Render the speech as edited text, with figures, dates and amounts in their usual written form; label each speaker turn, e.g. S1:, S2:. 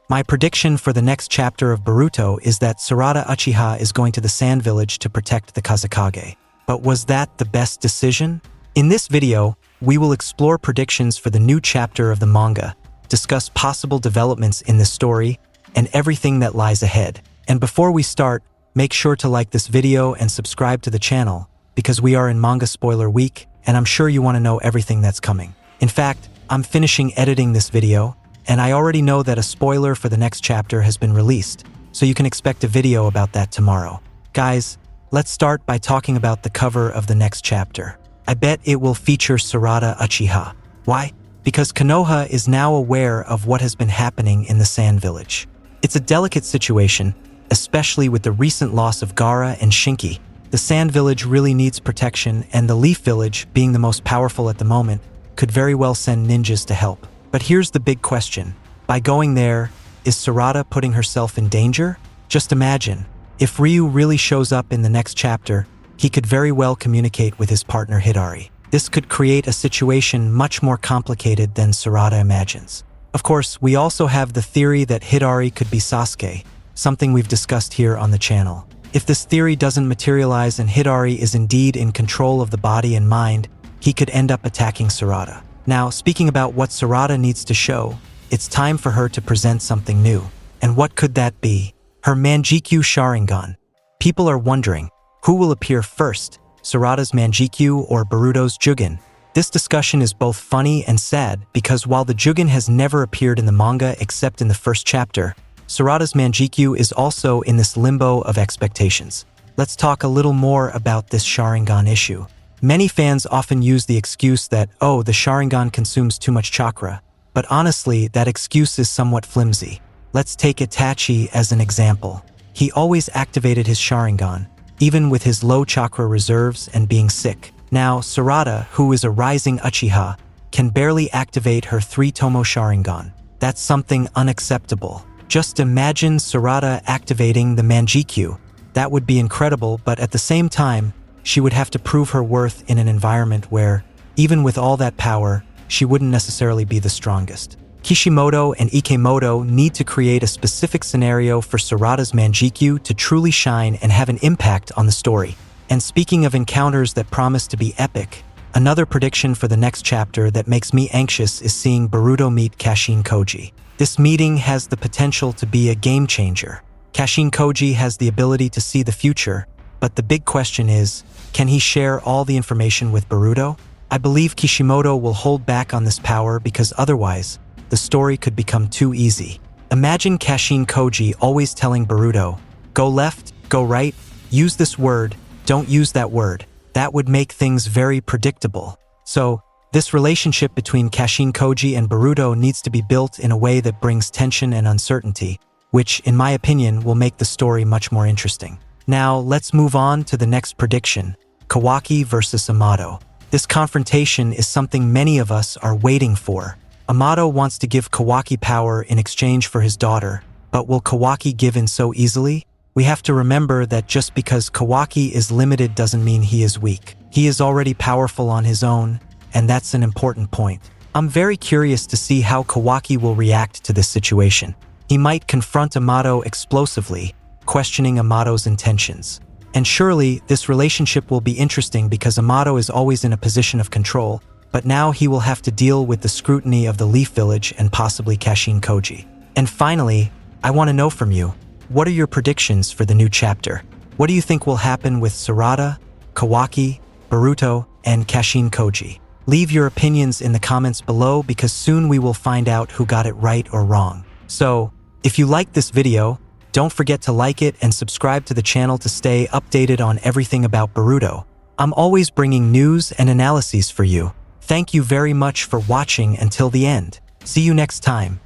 S1: My prediction for the next chapter of Boruto is that Sarada Uchiha is going to the Sand Village to protect the Kazekage. But was that the best decision? In this video, we will explore predictions for the new chapter of the manga, discuss possible developments in the story, and everything that lies ahead. And before we start, make sure to like this video and subscribe to the channel, because we are in manga spoiler week, and I'm sure you want to know everything that's coming. In fact, I'm finishing editing this video, and I already know that a spoiler for the next chapter has been released, so you can expect a video about that tomorrow. Guys, let's start by talking about the cover of the next chapter. I bet it will feature Sarada Uchiha. Why? Because Konoha is now aware of what has been happening in the Sand Village. It's a delicate situation, especially with the recent loss of Gaara and Shinki. The Sand Village really needs protection, and the Leaf Village, being the most powerful at the moment, could very well send ninjas to help. But here's the big question. By going there, is Sarada putting herself in danger? Just imagine, if Ryu really shows up in the next chapter, he could very well communicate with his partner Hidari. This could create a situation much more complicated than Sarada imagines. Of course, we also have the theory that Hidari could be Sasuke, something we've discussed here on the channel. If this theory doesn't materialize and Hidari is indeed in control of the body and mind, he could end up attacking Sarada. Now, speaking about what Sarada needs to show, it's time for her to present something new. And what could that be? Her Mangekyou Sharingan. People are wondering, who will appear first, Sarada's Mangekyou or Boruto's Jugen? This discussion is both funny and sad because while the Jugen has never appeared in the manga except in the first chapter, Sarada's Mangekyou is also in this limbo of expectations. Let's talk a little more about this Sharingan issue. Many fans often use the excuse that, oh, the Sharingan consumes too much chakra, but honestly, that excuse is somewhat flimsy. Let's take Itachi as an example. He always activated his Sharingan, even with his low chakra reserves and being sick. Now, Sarada, who is a rising Uchiha, can barely activate her 3-tomo Sharingan. That's something unacceptable. Just imagine Sarada activating the Mangekyou. That would be incredible, but at the same time, she would have to prove her worth in an environment where, even with all that power, she wouldn't necessarily be the strongest. Kishimoto and Ikemoto need to create a specific scenario for Sarada's Mangekyou to truly shine and have an impact on the story. And speaking of encounters that promise to be epic, another prediction for the next chapter that makes me anxious is seeing Boruto meet Kashin Koji. This meeting has the potential to be a game changer. Kashin Koji has the ability to see the future, but the big question is, can he share all the information with Boruto? I believe Kishimoto will hold back on this power because otherwise, the story could become too easy. Imagine Kashin Koji always telling Boruto, go left, go right, use this word, don't use that word. That would make things very predictable. So, this relationship between Kashin Koji and Boruto needs to be built in a way that brings tension and uncertainty, which, in my opinion, will make the story much more interesting. Now, let's move on to the next prediction, Kawaki versus Amado. This confrontation is something many of us are waiting for. Amado wants to give Kawaki power in exchange for his daughter, but will Kawaki give in so easily? We have to remember that just because Kawaki is limited doesn't mean he is weak. He is already powerful on his own, and that's an important point. I'm very curious to see how Kawaki will react to this situation. He might confront Amado explosively, questioning Amado's intentions. And surely, this relationship will be interesting because Amado is always in a position of control, but now he will have to deal with the scrutiny of the Leaf Village and possibly Kashin Koji. And finally, I want to know from you, what are your predictions for the new chapter? What do you think will happen with Sarada, Kawaki, Boruto, and Kashin Koji? Leave your opinions in the comments below because soon we will find out who got it right or wrong. So, if you liked this video, don't forget to like it and subscribe to the channel to stay updated on everything about Boruto. I'm always bringing news and analyses for you. Thank you very much for watching until the end. See you next time.